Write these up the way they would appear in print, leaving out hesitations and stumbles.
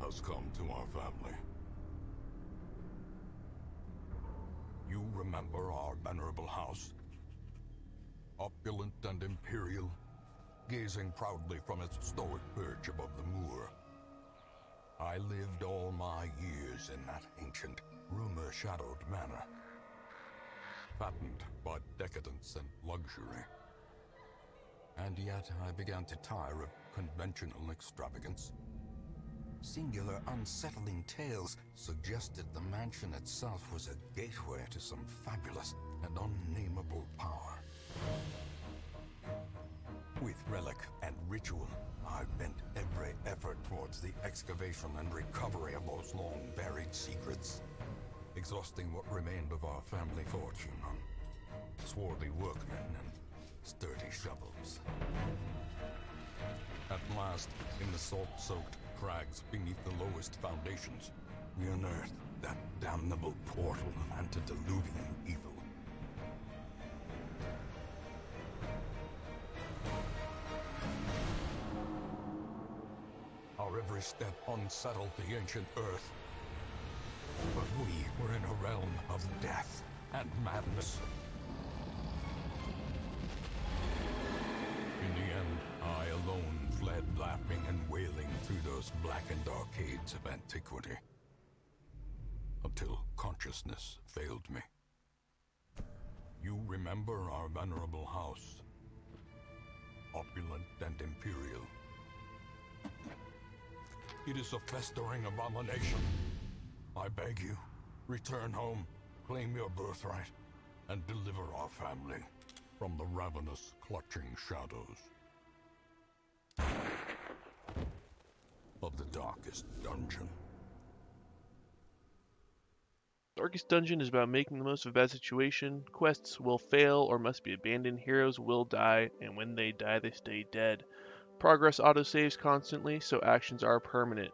has come to our family. You remember our venerable house? Opulent and imperial, gazing proudly from its stoic perch above the moor. I lived all my years in that ancient, rumor-shadowed manor, fattened by decadence and luxury. And yet I began to tire of conventional extravagance. Singular, unsettling tales suggested the mansion itself was a gateway to some fabulous and unnameable power. With relic and ritual, I bent every effort towards the excavation and recovery of those long-buried secrets, exhausting what remained of our family fortune on swarthy workmen and sturdy shovels. At last, in the salt-soaked crags beneath the lowest foundations, we unearthed that damnable portal of antediluvian evil. Our every step unsettled the ancient earth. But we were in a realm of death and madness. In the end, I alone fled laughing and wailing through those blackened arcades of antiquity, until consciousness failed me. You remember our venerable house, opulent and imperial. It is a festering abomination. I beg you, return home, claim your birthright, and deliver our family from the ravenous, clutching shadows of the darkest dungeon. Darkest Dungeon is about making the most of a bad situation. Quests will fail or must be abandoned. Heroes will die, and when they die, they stay dead. Progress autosaves constantly, so actions are permanent.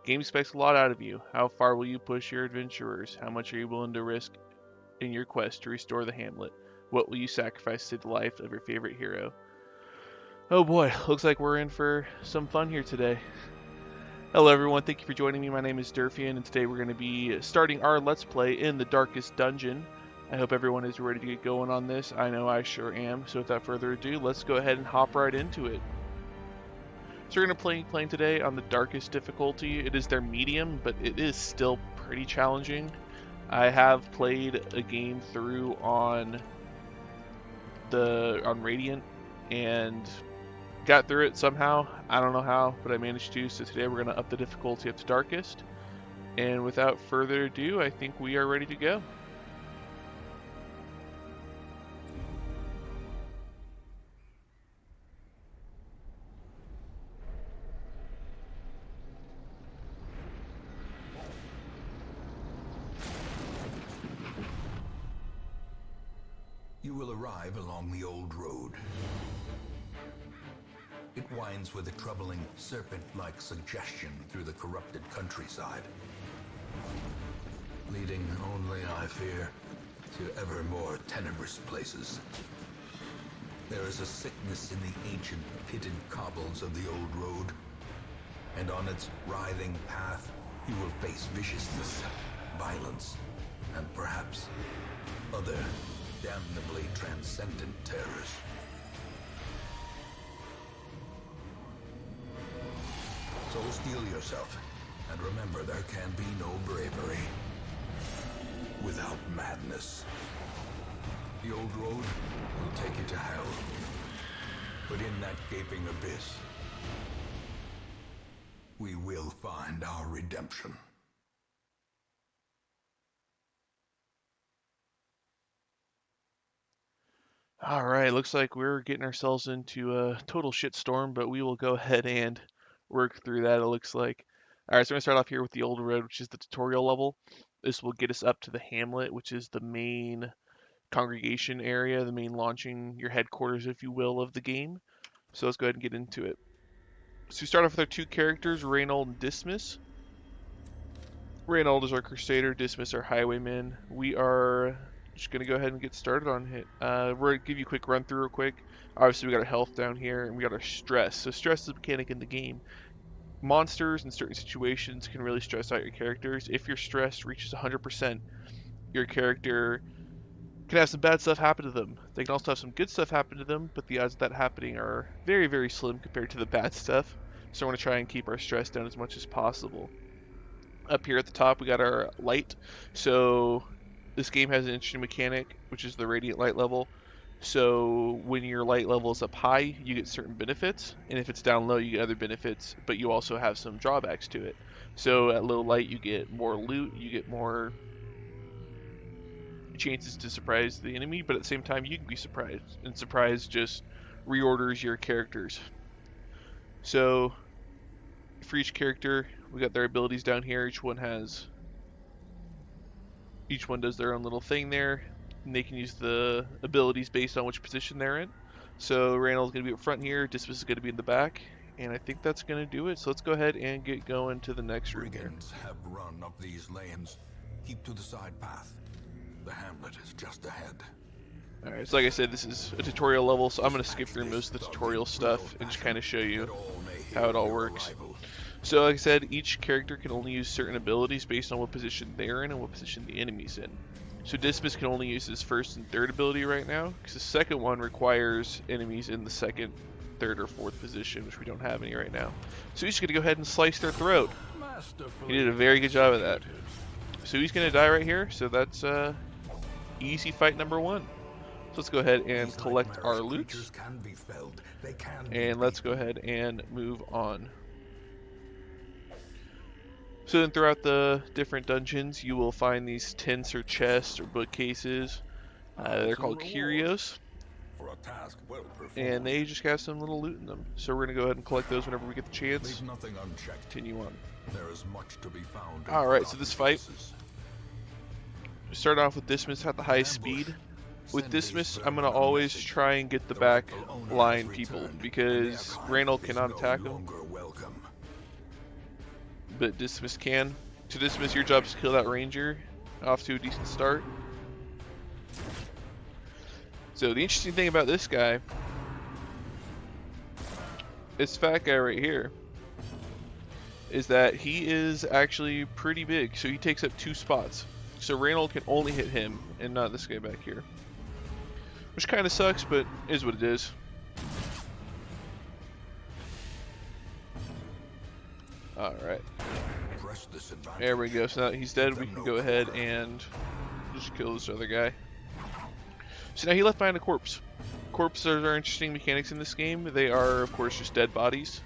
Game expects a lot out of you. How far will you push your adventurers? How much are you willing to risk in your quest to restore the hamlet? What will you sacrifice to the life of your favorite hero? Oh boy, looks like we're in for some fun here today. Hello everyone, thank you for joining me. My name is Durfian, and today we're going to be starting our Let's Play in the Darkest Dungeon. I hope everyone is ready to get going on this. I know I sure am. So without further ado, let's go ahead and hop right into it. So we're going to be playing today on the Darkest difficulty. It is their medium, but it is still pretty challenging. I have played a game through on Radiant and got through it somehow. I don't know how, but I managed to. So today we're going to up the difficulty up to Darkest. And without further ado, I think we are ready to go. You will arrive along the old road. It winds with a troubling, serpent-like suggestion through the corrupted countryside, leading only, I fear, to ever more tenebrous places. There is a sickness in the ancient, pitted cobbles of the old road, and on its writhing path, you will face viciousness, violence, and perhaps other damnably transcendent terrors. So steel yourself, and remember there can be no bravery without madness. The old road will take you to hell, but in that gaping abyss, we will find our redemption. Alright, looks like we're getting ourselves into a total shitstorm, but we will go ahead and work through that, it looks like. Alright, so we're going to start off here with the old road, which is the tutorial level. This will get us up to the hamlet, which is the main congregation area, the main launching, your headquarters, if you will, of the game. So let's go ahead and get into it. So we start off with our two characters, Reynold and Dismas. Reynold is our Crusader, Dismas our Highwayman. We are just going to go ahead and get started on it. We're going to give you a quick run through real quick. Obviously we got our health down here, and we got our stress. So stress is a mechanic in the game. monsters in certain situations can really stress out your characters. If your stress reaches 100%, your character can have some bad stuff happen to them. They can also have some good stuff happen to them, but the odds of that happening are very, very slim compared to the bad stuff. So I want to try and keep our stress down as much as possible. Up here at the top, we got our light. So this game has an interesting mechanic, which is the radiant light level. So when your light level is up high, you get certain benefits, and if it's down low, you get other benefits, but you also have some drawbacks to it. So at low light, you get more loot, you get more chances to surprise the enemy, but at the same time, you can be surprised, and surprise just reorders your characters. So for each character, we got their abilities down here. Each one does their own little thing there, and they can use the abilities based on which position they're in. So Randall's going to be up front here, Dismas is going to be in the back, and I think that's going to do it. So let's go ahead and get going to the next room here. Brigands have run up these lanes. Keep to the side path. The hamlet is just ahead. Alright, so like I said, this is a tutorial level, so I'm going to skip through most of the tutorial stuff and just kind of show you how it all works. So like I said, each character can only use certain abilities based on what position they're in and what position the enemy's in. So Dismas can only use his first and third ability right now, because the second one requires enemies in the second, third, or fourth position, which we don't have any right now. So he's just going to go ahead and slice their throat. He did a very good job of that. So he's going to die right here, so that's easy fight number one. So let's go ahead and collect our loot, and let's go ahead and move on. So then throughout the different dungeons, you will find these tents or chests or bookcases. They're called curios, and they just have some little loot in them. So we're going to go ahead and collect those whenever we get the chance. Continue on. There is much to be found. Alright, so this fight, we start off with Dismas at the highest speed. With Dismas, I'm going to always try and get the back line people, because Randall cannot attack them, but Dismas can. So Dismas, your job is to kill that ranger. Off to a decent start. So the interesting thing about this guy, this fat guy right here, is that he is actually pretty big. So he takes up 2 spots. So Randall can only hit him and not this guy back here, which kind of sucks, but is what it is. Alright. There we go. So now that he's dead, we can go ahead and just kill this other guy. So now he left behind a corpse. Corpses are interesting mechanics in this game. They are, of course, just dead bodies,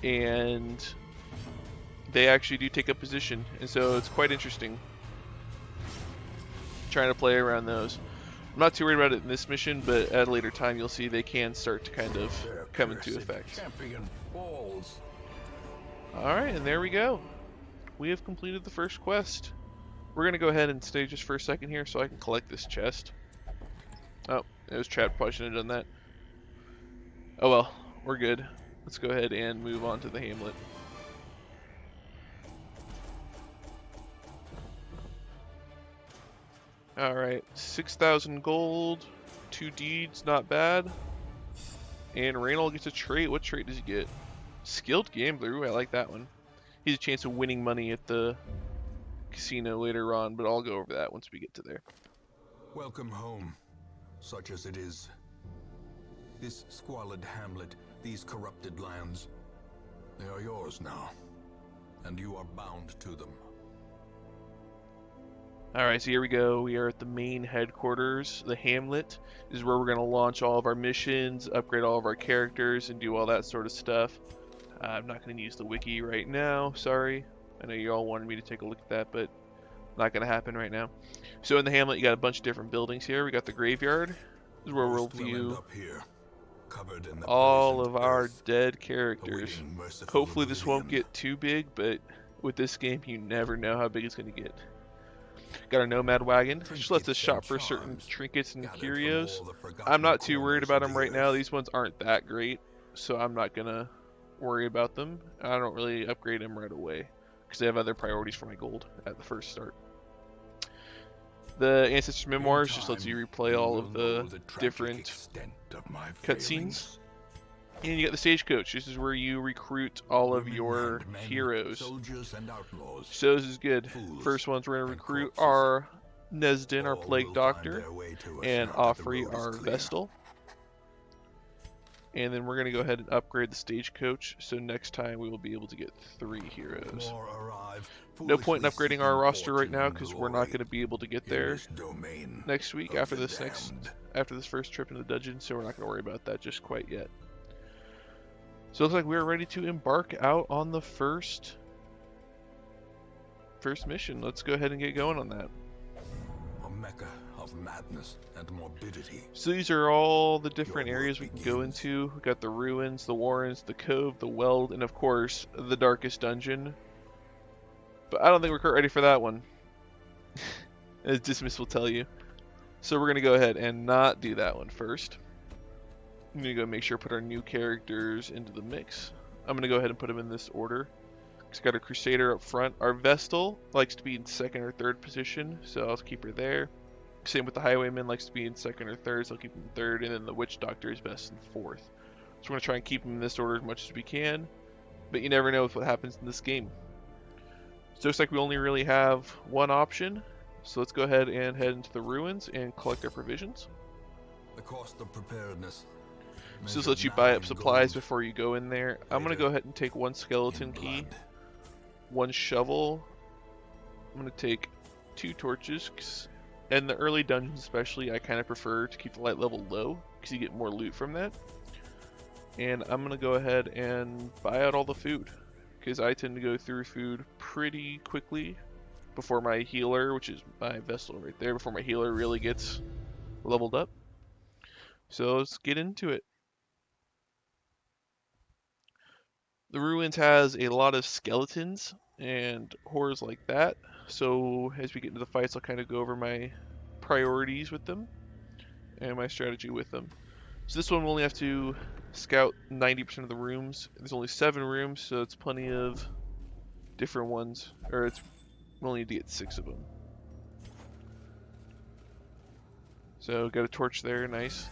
and they actually do take up position, and so it's quite interesting trying to play around those. I'm not too worried about it in this mission, but at a later time you'll see they can start to kind of come into effect. Alright, and there we go. We have completed the first quest. We're going to go ahead and stay just for a second here so I can collect this chest. Oh, it was trapped. Probably shouldn't have done that. Oh well, we're good. Let's go ahead and move on to the hamlet. Alright, 6,000 gold, 2 deeds, not bad. And Randall gets a trait. What trait does he get? Skilled Gambler. Ooh, I like that one. He has a chance of winning money at the casino later on, but I'll go over that once we get to there. Welcome home, such as it is. This squalid hamlet, these corrupted lands, they are yours now, and you are bound to them. Alright, so here we go. We are at the main headquarters. The hamlet is where we're going to launch all of our missions, upgrade all of our characters, and do all that sort of stuff. I'm not going to use the wiki right now, sorry. I know you all wanted me to take a look at that, but not going to happen right now. So in the hamlet, you got a bunch of different buildings here. We got the graveyard. This is where we'll view all of our dead characters. Hopefully this won't get too big, but with this game, you never know how big it's going to get. Got our nomad wagon, which lets us shop for certain trinkets and curios. I'm not too worried about them right now. These ones aren't that great, so I'm not going to worry about them. I don't really upgrade them right away because I have other priorities for my gold at the first start. The Ancestor Memoirs just lets you replay all of the different cutscenes. And you got the stagecoach. This is where you recruit all of Women your and men, heroes. soldiers and outlaws. So this is good. Fools First ones we're going to and recruit corpses. are Nesden, our All Plague will find Doctor, their way to us and now that the Offrey, road is our clear. Vestal. And then we're going to go ahead and upgrade the stagecoach, so next time we will be able to get 3 heroes. More arrive, No point in foolishly upgrading our seeking roster right fortune now and because we're not glory going to be able to get in there this domain next week of after the this damned. after this first trip into the dungeon, so we're not going to worry about that just quite yet. So it looks like we're ready to embark out on the first mission. Let's go ahead and get going on that. A mecca of madness and morbidity. So these are all the different Your work areas we can go begins. into. We've got the ruins, the warrens, the cove, the weld, and of course the darkest dungeon. But I don't think we're quite ready for that one, as Dismiss will tell you. So we're gonna go ahead and not do that one first. I'm gonna go make sure to put our new characters into the mix. I'm gonna go ahead and put them in this order. It's got a Crusader up front. Our Vestal likes to be in 2nd or 3rd position, so I'll keep her there. Same with the Highwayman, likes to be in 2nd or 3rd, so I'll keep him in 3rd, and then the Witch Doctor is best in 4th. So we're gonna try and keep them in this order as much as we can, but you never know with what happens in this game. So it looks like we only really have one option, so let's go ahead and head into the ruins and collect our provisions. The cost of preparedness. So this measured lets you now buy up in supplies gold, before you go in there. I'm gonna later go ahead and take 1 skeleton in key, blood. 1 shovel. I'm gonna take 2 torches, and the early dungeons especially, I kind of prefer to keep the light level low because you get more loot from that. And I'm gonna go ahead and buy out all the food because I tend to go through food pretty quickly before my healer, which is my Vestal right there, before my healer really gets leveled up. So let's get into it. The ruins has a lot of skeletons and horrors like that, so as we get into the fights I'll kind of go over my priorities with them and my strategy with them. So this one we'll only have to scout 90% of the rooms. There's only 7 rooms, so it's plenty of different ones, or we'll need to get 6 of them. So got a torch there, nice.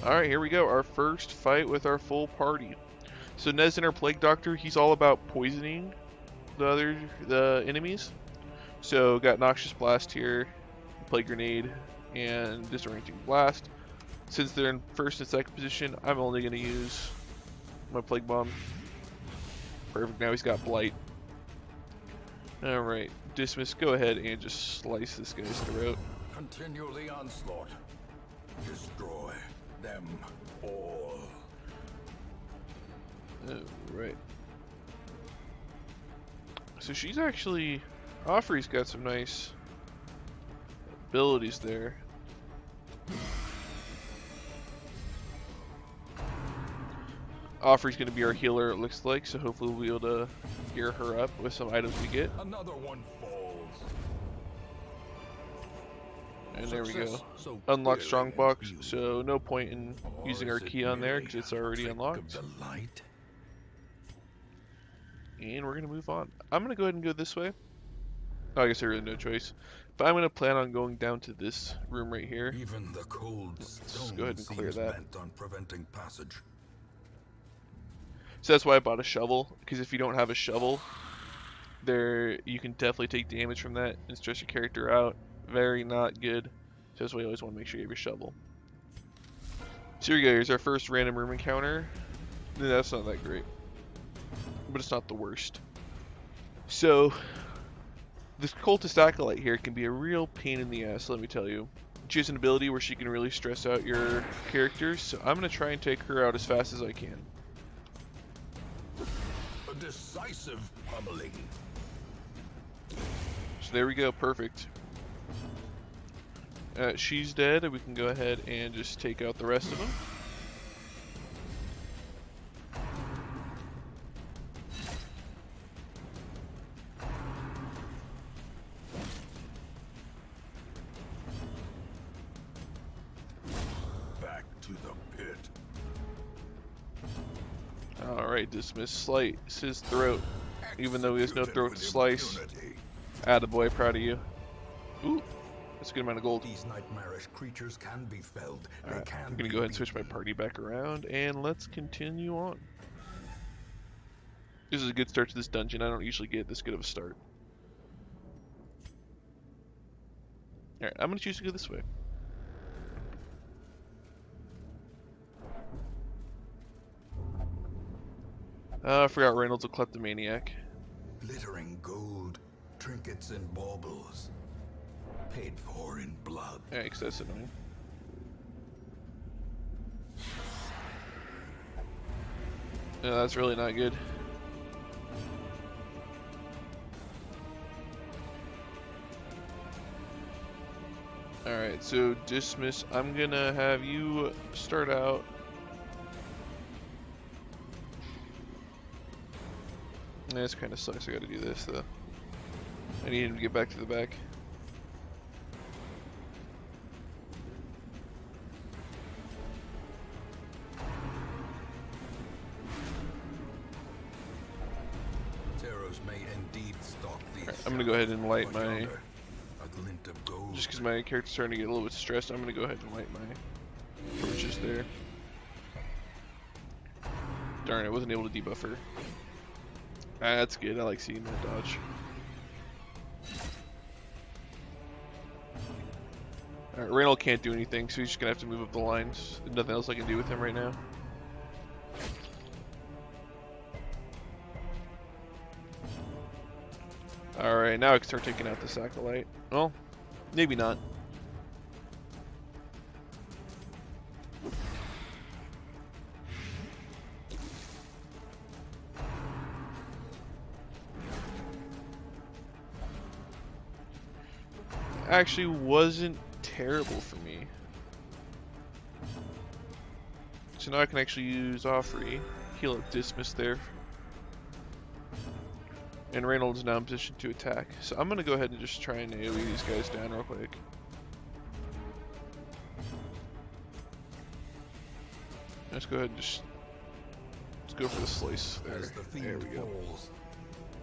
Alright, here we go, our first fight with our full party. So Nesden, our Plague Doctor, he's all about poisoning the enemies. So got Noxious Blast here, Plague Grenade, and Disorienting Blast. Since they're in 1st and 2nd position, I'm only going to use my Plague Bomb. Perfect, now he's got Blight. Alright, Dismiss, go ahead and just slice this guy's throat. Continue the onslaught. Destroy them all. Right. So she's actually... Offrey's got some nice abilities there. Offrey's going to be our healer, it looks like, so hopefully we'll be able to gear her up with some items we get. Another one falls. And there we go. Success so Unlock clearly Strongbox, in view. so no point in Or using is our it key on there merely because it's already trick unlocked. of the light? And we're going to move on. I'm going to go ahead and go this way. Oh, I guess I really have no choice. But I'm going to plan on going down to this room right here. Even the cold Let's stone go ahead and clear seems that. bent on preventing passage. So that's why I bought a shovel, because if you don't have a shovel, you can definitely take damage from that and stress your character out. Very not good. So that's why you always want to make sure you have your shovel. So here we go, here's our first random room encounter. That's not that great, but it's not the worst. So, this cultist acolyte here can be a real pain in the ass, let me tell you. She has an ability where she can really stress out your characters, so I'm going to try and take her out as fast as I can. A decisive pummeling. So there we go, perfect. She's dead, and we can go ahead and just take out the rest of them. Back to the pit. Alright, Dismiss. Slice his throat, even though he has no Executed throat with to slice. impunity. Attaboy, proud of you. Ooh, That's a good amount of gold. These nightmarish creatures can be felled. Alright, They can I'm gonna be go ahead and switch my beaten. party back around, and let's continue on. This is a good start to this dungeon. I don't usually get this good of a start. Alright, I'm gonna choose to go this way. I forgot Reynolds a kleptomaniac. Glittering gold, trinkets and baubles. Paid for in blood. Yeah, because that's annoying. No, that's really not good. Alright, so dismiss. I'm gonna have you start out. This kind of sucks. I gotta do this though. I need him to get back to the back. Terrors may indeed stalk these. I'm gonna go ahead and light but my. yonder, a glint of gold. Just because my character's starting to get a little bit stressed, I'm gonna go ahead and light my torches there. Darn, I wasn't able to debuff her. That's good. I like seeing that dodge. Alright, Reynold can't do anything, so he's just gonna have to move up the lines. There's nothing else I can do with him right now. Alright, now I can start taking out this acolyte. Well, maybe not. Actually wasn't terrible for me. So now I can actually use Offrey, heal up Dismiss there. And Reynolds now in position to attack. So I'm gonna go ahead and just try and AoE these guys down real quick. Let's go ahead and just let's go for the slice there. As the There fiend we go. falls,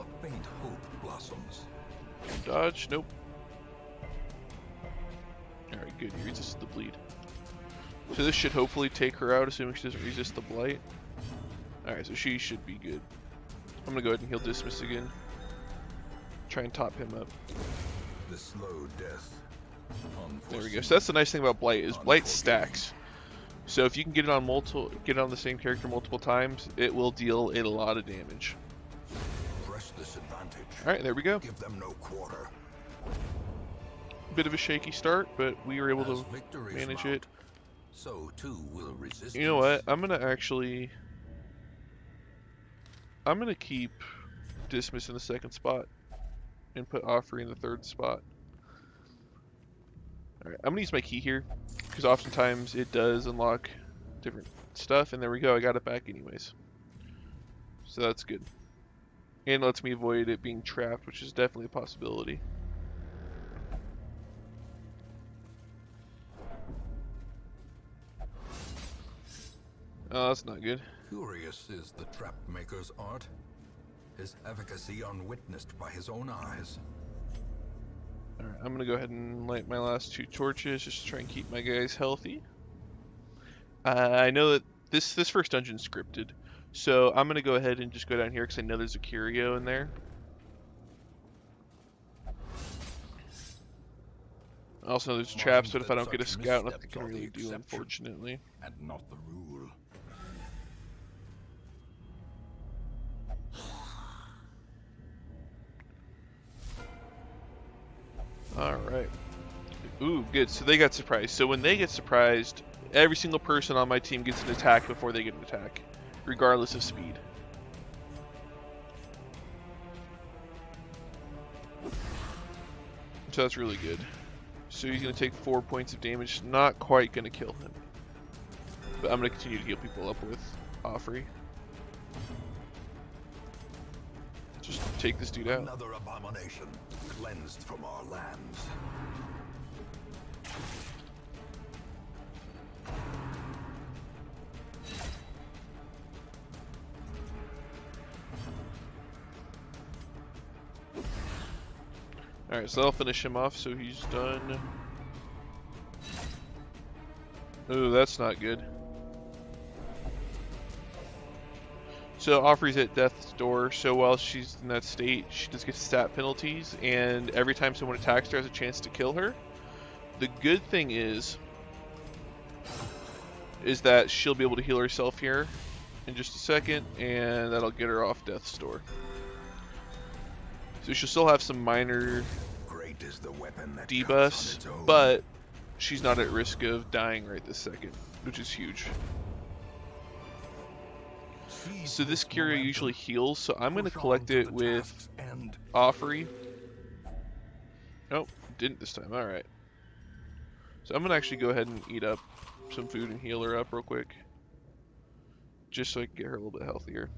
a faint hope blossoms. Dodge, nope. Alright, good. He resisted the bleed. So this should hopefully take her out, assuming she doesn't resist the blight. Alright, so she should be good. I'm gonna go ahead and heal Dismiss again. Try and top him up. The slow death. There we go. So that's the nice thing about blight is blight stacks. So if you can get it on the same character multiple times, it will deal a lot of damage. Press this advantage. Alright, there we go. Give them no quarter. Bit of a shaky start, but we were able As to victories manage mount, it. so too will resistance. You know what? I'm gonna keep Dismiss in the second spot and put Offrey in the third spot. Alright, I'm gonna use my key here because oftentimes it does unlock different stuff, and there we go, I got it back anyways. So that's good. And lets me avoid it being trapped, which is definitely a possibility. Oh, that's not good. Curious is the trap maker's art. His efficacy unwitnessed by his own eyes. Alright, I'm gonna go ahead and light my last two torches just to try and keep my guys healthy. I know that this first dungeon's scripted, so I'm gonna go ahead and just go down here because I know there's a curio in there. I also know there's traps, but if I don't get a scout, nothing can really do, unfortunately. And not the rule. Alright. Ooh, good. So they got surprised. So when they get surprised, every single person on my team gets an attack before they get an attack, regardless of speed. So that's really good. So he's going to take 4 points of damage. Not quite going to kill him. But I'm going to continue to heal people up with Offrey. Just take this dude out. Another abomination cleansed from our lands. Alright, so I'll finish him off, so he's done. Oh, that's not good. So Offrey's at death's door, so while she's in that state, she just gets stat penalties, and every time someone attacks her has a chance to kill her. The good thing is that she'll be able to heal herself here in just a second, and that'll get her off death's door. So she'll still have some minor Great is the weapon that debuffs, comes on its own. but she's not at risk of dying right this second, which is huge. Seize So this Kyria momentum, usually heals, so I'm going to push on collect to it the with task's end. Offrey. Oh, didn't this time. Alright. So I'm going to actually go ahead and eat up some food and heal her up real quick. Just so I can get her a little bit healthier.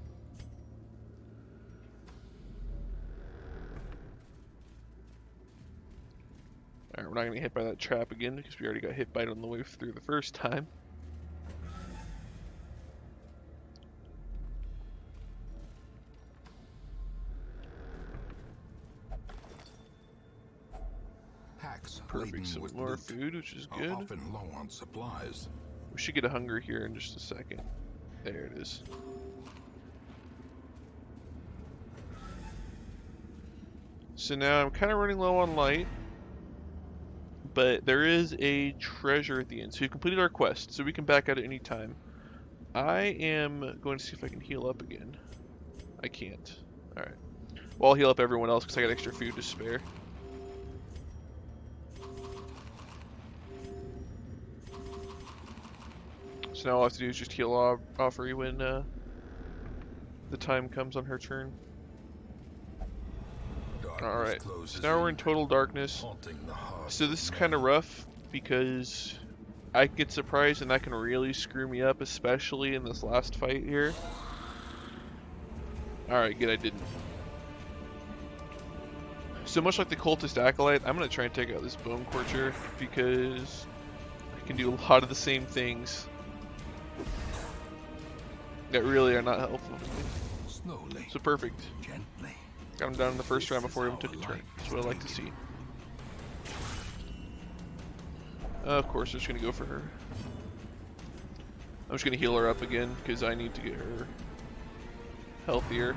Alright, we're not going to get hit by that trap again because we already got hit by it on the way through the first time. Packs Perfect, laden some with more loot food, which is are good. often low on supplies. We should get a hunger here in just a second. There it is. So now I'm kind of running low on light, but there is a treasure at the end. So we've completed our quest, so we can back out at any time. I am going to see if I can heal up again. I can't. Alright. Well, I'll heal up everyone else because I got extra food to spare. So now all I have to do is just heal Offrey when the time comes on her turn. Darkness Alright, closes so now we're in total darkness. haunting the hearts So of this is men. kind of rough because I get surprised and that can really screw me up, especially in this last fight here. Alright, good, I didn't. So much like the Cultist Acolyte, I'm going to try and take out this Bone Corcher because I can do a lot of the same things that really are not helpful to me. Slowly, So perfect. gently. Got him down in the first round before he even took a turn. That's what I like to see. Of course, I'm just going to go for her. I'm just going to heal her up again because I need to get her healthier.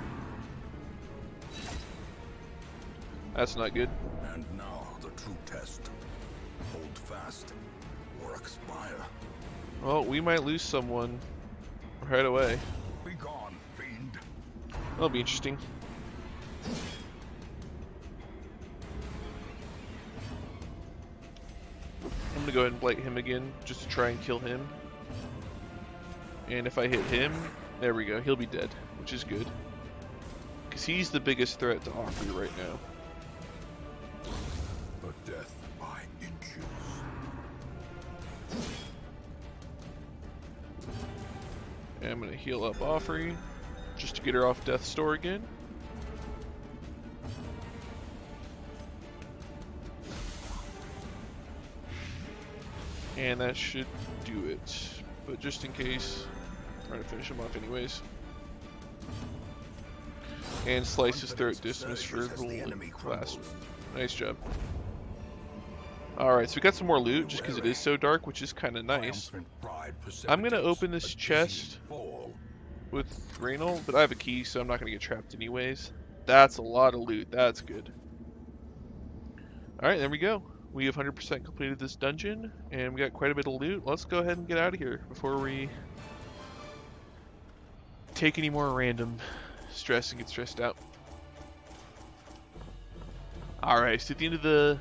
That's not good. And now the true test. Hold fast or expire. Well, we might lose someone right away. Be gone, fiend. That'll be interesting. I'm gonna go ahead and blight him again just to try and kill him. And if I hit him, there we go, he'll be dead, which is good. Because he's the biggest threat to Offrey right now. But death by inches. And I'm gonna heal up Offrey just to get her off death's door again. And that should do it. But just in case, I'm trying to finish him off anyways. And slice his throat, dismiss for the last. Nice job. Alright, so we got some more loot just because it is so dark, which is kind of nice. Triumphant pride I'm gonna precipitates open this a dizzying chest fall. with Raynal, but I have a key, so I'm not gonna get trapped anyways. That's a lot of loot. That's good. Alright, there we go. We have 100% completed this dungeon, and we got quite a bit of loot. Let's go ahead and get out of here before we take any more random stress and get stressed out. Alright, so at the end of the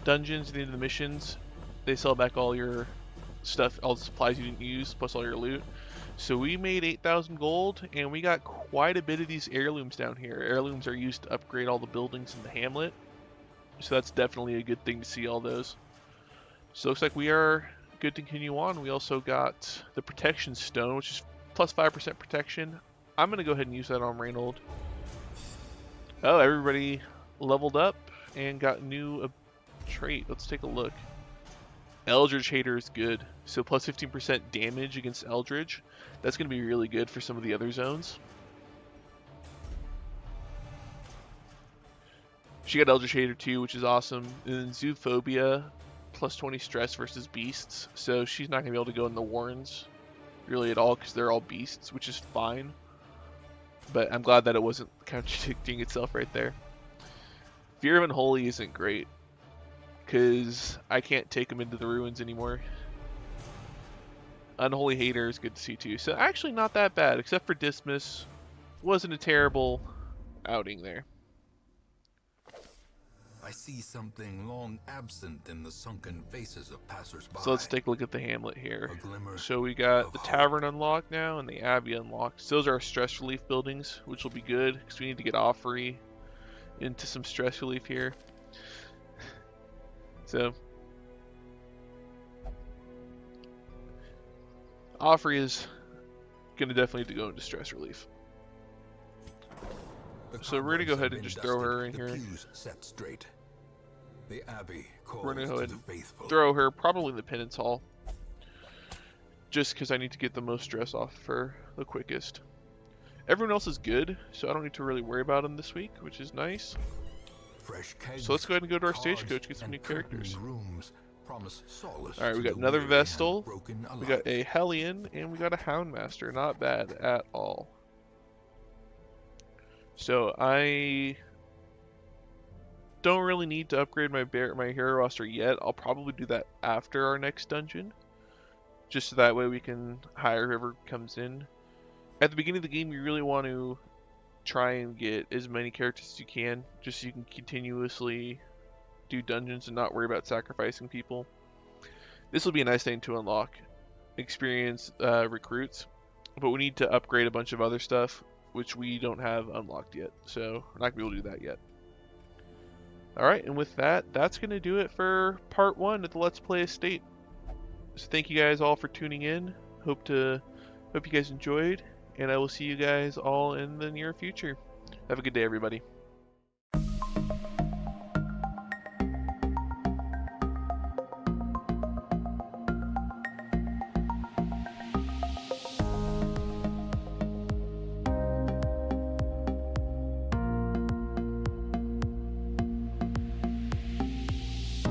dungeons, at the end of the missions, they sell back all your stuff, all the supplies you didn't use, plus all your loot. So we made 8,000 gold, and we got quite a bit of these heirlooms down here. Heirlooms are used to upgrade all the buildings in the hamlet. So that's definitely a good thing to see all those. So it looks like we are good to continue on. We also got the protection stone, which is plus 5% protection. I'm going to go ahead and use that on Reynold. Oh, everybody leveled up and got new trait. Let's take a look. Eldritch Hater is good. So plus 15% damage against Eldritch. That's going to be really good for some of the other zones. She got Eldritch Hater too, which is awesome. And then Zoophobia, plus 20 stress versus beasts, so she's not going to be able to go in the warrens really at all because they're all beasts, which is fine. But I'm glad that it wasn't contradicting itself right there. Fear of Unholy isn't great because I can't take him into the ruins anymore. Unholy Hater is good to see too, so actually not that bad, except for Dismas. Wasn't a terrible outing there. I see something long absent in the sunken faces of passers-by. So let's take a look at the hamlet here. A glimmer So we got of the hope. tavern unlocked now and the abbey unlocked. So those are our stress relief buildings, which will be good because we need to get Offrey into some stress relief here. So Offrey is gonna definitely need to go into stress relief. The So we're gonna go cobwebs ahead have and been just throw her in dusted, here. the pews set straight. The abbey calls We're gonna go to ahead the and faithful. throw her probably in the penance hall, just because I need to get the most stress off for the quickest. Everyone else is good, so I don't need to really worry about them this week, which is nice. Fresh kegs, So let's go ahead and go to our cards, stagecoach, get some and new characters. curtained rooms promise solace Alright, we to got the another weary and Vestal, broken we got a alike. Hellion, and we got a Houndmaster. Not bad at all. So I don't really need to upgrade my hero roster yet. I'll probably do that after our next dungeon, just so that way we can hire whoever comes in. At the beginning of the game, you really want to try and get as many characters as you can, just so you can continuously do dungeons and not worry about sacrificing people. This will be a nice thing to unlock experienced recruits, but we need to upgrade a bunch of other stuff which we don't have unlocked yet, so we're not going to be able to do that yet. Alright, and with that, that's going to do it for part 1 of the Let's Play Estate. So thank you guys all for tuning in. Hope you guys enjoyed, and I will see you guys all in the near future. Have a good day, everybody.